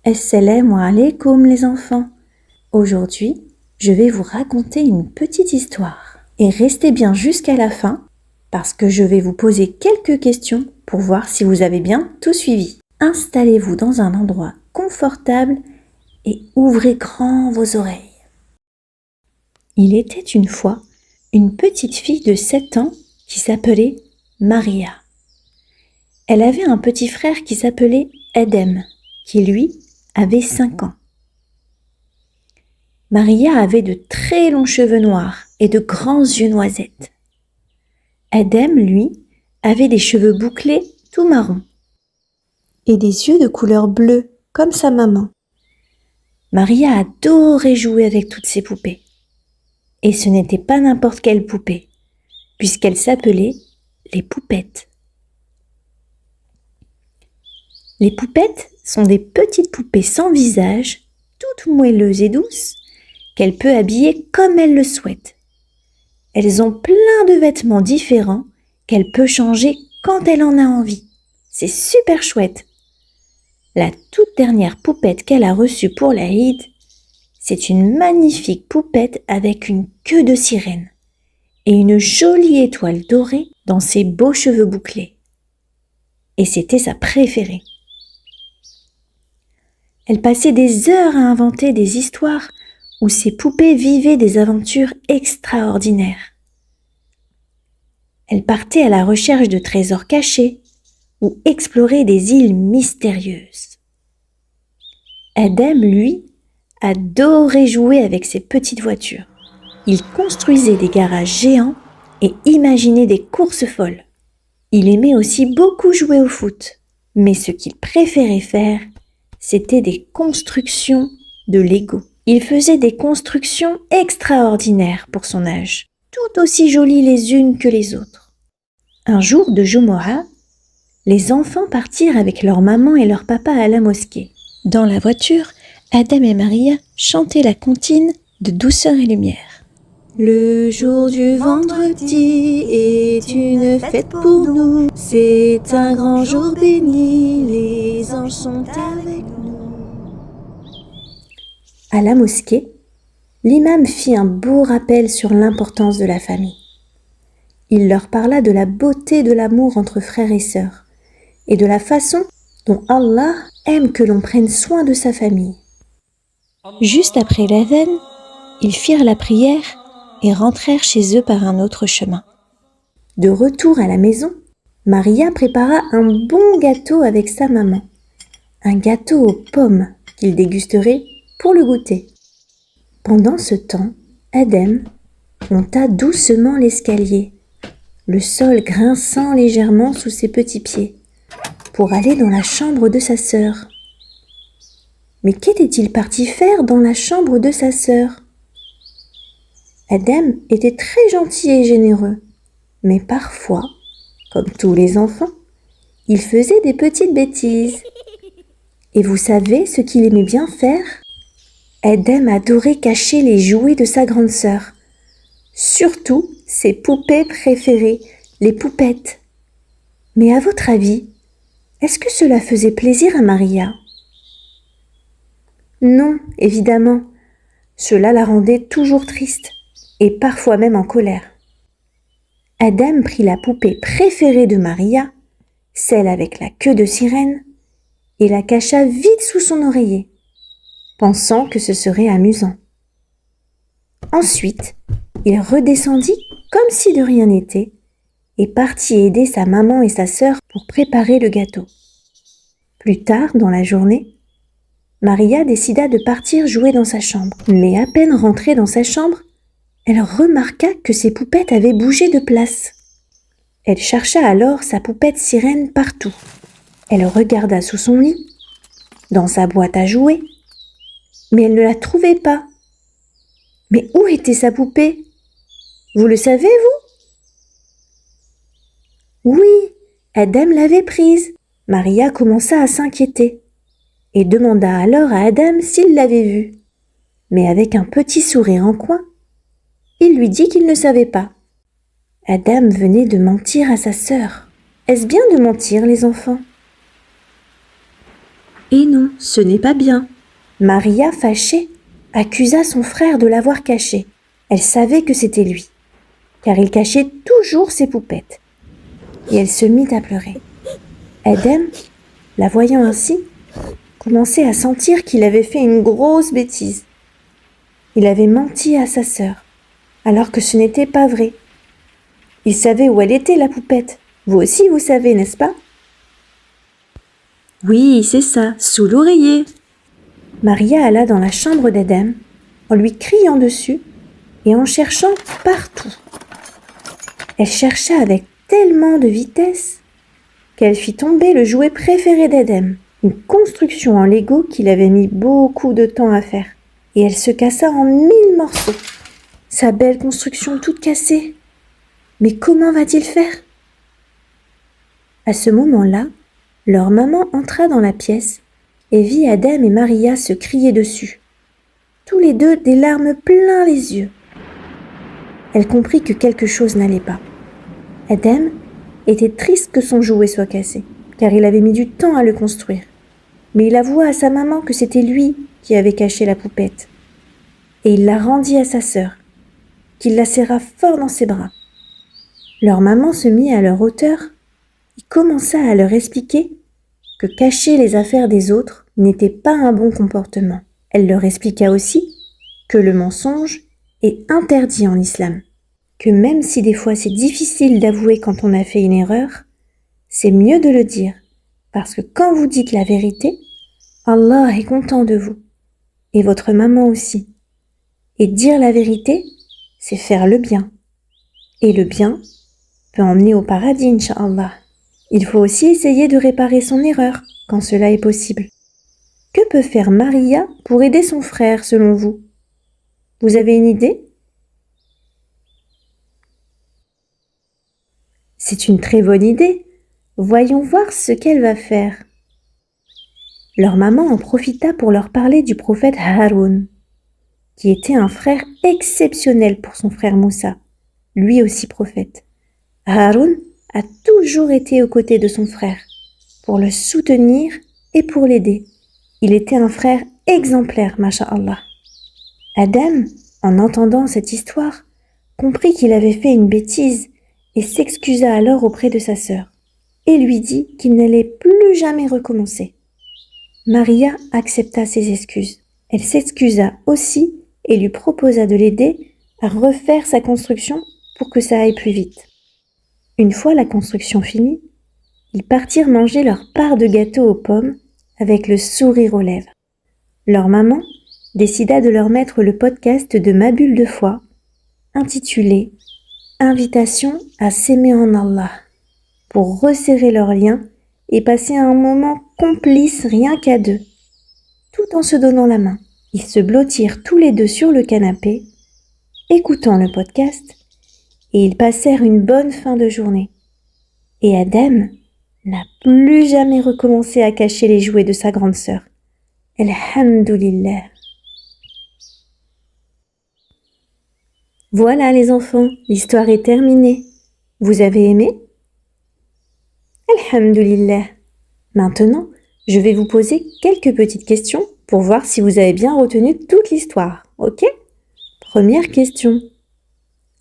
Assalamu alaikum les enfants. Aujourd'hui, je vais vous raconter une petite histoire. Et restez bien jusqu'à la fin parce que je vais vous poser quelques questions pour voir si vous avez bien tout suivi. Installez-vous dans un endroit confortable et ouvrez grand vos oreilles. Il était une fois une petite fille de 7 ans qui s'appelait Maria. Elle avait un petit frère qui s'appelait Adem, qui lui avait 5 ans. Maria avait de très longs cheveux noirs et de grands yeux noisettes. Adem, lui, avait des cheveux bouclés tout marrons et des yeux de couleur bleue comme sa maman. Maria adorait jouer avec toutes ses poupées. Et ce n'était pas n'importe quelle poupée, puisqu'elles s'appelaient les poupettes. Les poupettes sont des petites poupées sans visage, toutes moelleuses et douces, qu'elle peut habiller comme elle le souhaite. Elles ont plein de vêtements différents qu'elle peut changer quand elle en a envie. C'est super chouette. La toute dernière poupette qu'elle a reçue pour l'Aïd, c'est une magnifique poupette avec une queue de sirène et une jolie étoile dorée dans ses beaux cheveux bouclés. Et c'était sa préférée. Elle passait des heures à inventer des histoires où ses poupées vivaient des aventures extraordinaires. Elle partait à la recherche de trésors cachés ou explorait des îles mystérieuses. Adem, lui, adorait jouer avec ses petites voitures. Il construisait des garages géants et imaginait des courses folles. Il aimait aussi beaucoup jouer au foot, mais ce qu'il préférait faire, c'était des constructions de Lego. Il faisait des constructions extraordinaires pour son âge, tout aussi jolies les unes que les autres. Un jour de Jumu'ah, les enfants partirent avec leur maman et leur papa à la mosquée. Dans la voiture, Adem et Maria chantaient la comptine de Douceur et Lumière. Le jour du vendredi est une fête pour nous, c'est un grand jour béni, les anges sont avec nous. À la mosquée, l'imam fit un beau rappel sur l'importance de la famille. Il leur parla de la beauté de l'amour entre frères et sœurs et de la façon dont Allah aime que l'on prenne soin de sa famille. Juste après l'adhan, ils firent la prière et rentrèrent chez eux par un autre chemin. De retour à la maison, Maria prépara un bon gâteau avec sa maman. Un gâteau aux pommes qu'ils dégusteraient pour le goûter. Pendant ce temps, Adem monta doucement l'escalier, le sol grinçant légèrement sous ses petits pieds, pour aller dans la chambre de sa sœur. Mais qu'était-il parti faire dans la chambre de sa sœur ? Adem était très gentil et généreux, mais parfois, comme tous les enfants, il faisait des petites bêtises. Et vous savez ce qu'il aimait bien faire ? Adem adorait cacher les jouets de sa grande sœur, surtout ses poupées préférées, les poupettes. Mais à votre avis, est-ce que cela faisait plaisir à Maria ? Non, évidemment. Cela la rendait toujours triste et parfois même en colère. Adem prit la poupée préférée de Maria, celle avec la queue de sirène, et la cacha vite sous son oreiller, pensant que ce serait amusant. Ensuite, il redescendit comme si de rien n'était et partit aider sa maman et sa sœur pour préparer le gâteau. Plus tard dans la journée, Maria décida de partir jouer dans sa chambre. Mais à peine rentrée dans sa chambre, elle remarqua que ses poupettes avaient bougé de place. Elle chercha alors sa poupette sirène partout. Elle regarda sous son lit, dans sa boîte à jouets, mais elle ne la trouvait pas. Mais où était sa poupée ? Vous le savez, vous ? Oui, Adem l'avait prise. Maria commença à s'inquiéter et demanda alors à Adem s'il l'avait vue. Mais avec un petit sourire en coin, il lui dit qu'il ne savait pas. Adem venait de mentir à sa sœur. Est-ce bien de mentir, les enfants ? Et non, ce n'est pas bien. Maria, fâchée, accusa son frère de l'avoir caché. Elle savait que c'était lui, car il cachait toujours ses poupettes. Et elle se mit à pleurer. Adem, la voyant ainsi, commençait à sentir qu'il avait fait une grosse bêtise. Il avait menti à sa sœur, alors que ce n'était pas vrai. Il savait où elle était, la poupette. Vous aussi, vous savez, n'est-ce pas? Oui, c'est ça, sous l'oreiller. Maria alla dans la chambre d'Adam, en lui criant dessus et en cherchant partout. Elle chercha avec tellement de vitesse qu'elle fit tomber le jouet préféré d'Adam, une construction en Lego qu'il avait mis beaucoup de temps à faire. Et elle se cassa en 1000 morceaux. Sa belle construction toute cassée. Mais comment va-t-il faire? À ce moment-là, leur maman entra dans la pièce et vit Adem et Maria se crier dessus. Tous les deux des larmes plein les yeux. Elle comprit que quelque chose n'allait pas. Adem était triste que son jouet soit cassé, car il avait mis du temps à le construire. Mais il avoua à sa maman que c'était lui qui avait caché la poupette. Et il la rendit à sa sœur, qu'il la serra fort dans ses bras. Leur maman se mit à leur hauteur et commença à leur expliquer que cacher les affaires des autres n'était pas un bon comportement. Elle leur expliqua aussi que le mensonge est interdit en islam, que même si des fois c'est difficile d'avouer quand on a fait une erreur, c'est mieux de le dire, parce que quand vous dites la vérité, Allah est content de vous, et votre maman aussi. Et dire la vérité, c'est faire le bien. Et le bien peut emmener au paradis, Inch'Allah. Il faut aussi essayer de réparer son erreur, quand cela est possible. Que peut faire Maria pour aider son frère, selon vous? Vous avez une idée? C'est une très bonne idée. Voyons voir ce qu'elle va faire. Leur maman en profita pour leur parler du prophète Haroun, qui était un frère exceptionnel pour son frère Moussa, lui aussi prophète. Haroun a toujours été aux côtés de son frère, pour le soutenir et pour l'aider. Il était un frère exemplaire, masha'Allah. Adam, en entendant cette histoire, comprit qu'il avait fait une bêtise et s'excusa alors auprès de sa sœur, et lui dit qu'il n'allait plus jamais recommencer. Maria accepta ses excuses. Elle s'excusa aussi et lui proposa de l'aider à refaire sa construction pour que ça aille plus vite. Une fois la construction finie, ils partirent manger leur part de gâteau aux pommes avec le sourire aux lèvres. Leur maman décida de leur mettre le podcast de Ma Bulle de Foi, intitulé « Invitation à s'aimer en Allah » pour resserrer leurs liens et passer un moment complice rien qu'à deux, tout en se donnant la main. Ils se blottirent tous les deux sur le canapé, écoutant le podcast, et ils passèrent une bonne fin de journée. Et Adam n'a plus jamais recommencé à cacher les jouets de sa grande sœur. Alhamdulillah. Voilà les enfants, l'histoire est terminée. Vous avez aimé? Alhamdulillah. Maintenant, je vais vous poser quelques petites questions pour voir si vous avez bien retenu toute l'histoire, ok? Première question.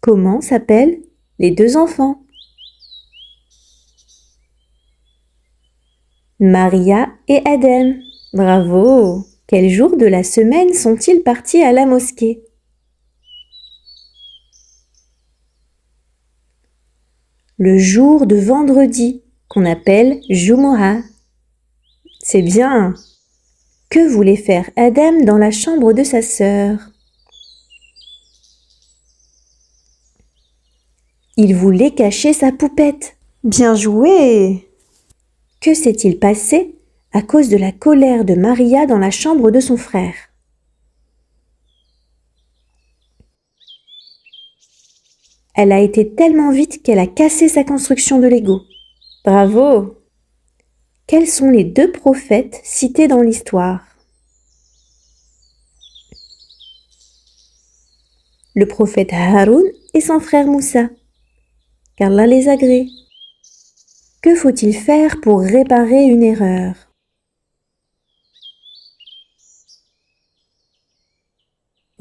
Comment s'appellent les deux enfants? Maria et Adam. Bravo! Quel jour de la semaine sont-ils partis à la mosquée? Le jour de vendredi, qu'on appelle Jumu'ah. C'est bien! Que voulait faire Adam dans la chambre de sa sœur? Il voulait cacher sa poupette. Bien joué! Que s'est-il passé à cause de la colère de Maria dans la chambre de son frère? Elle a été tellement vite qu'elle a cassé sa construction de Lego. Bravo! Quels sont les deux prophètes cités dans l'histoire? Le prophète Haroun et son frère Moussa, qu'Allah les agrée. Que faut-il faire pour réparer une erreur?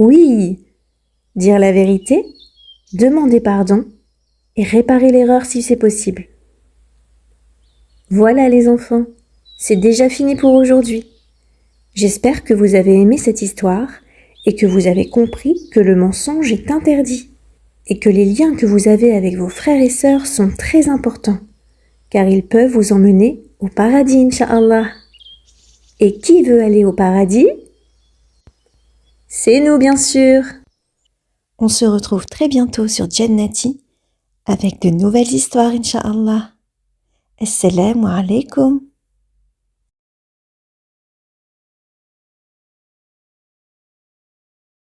Oui, dire la vérité, demander pardon et réparer l'erreur si c'est possible. Voilà les enfants, c'est déjà fini pour aujourd'hui. J'espère que vous avez aimé cette histoire et que vous avez compris que le mensonge est interdit et que les liens que vous avez avec vos frères et sœurs sont très importants car ils peuvent vous emmener au paradis, Inch'Allah. Et qui veut aller au paradis? C'est nous, bien sûr. On se retrouve très bientôt sur Jannati avec de nouvelles histoires, Inch'Allah. Assalamu alaikum.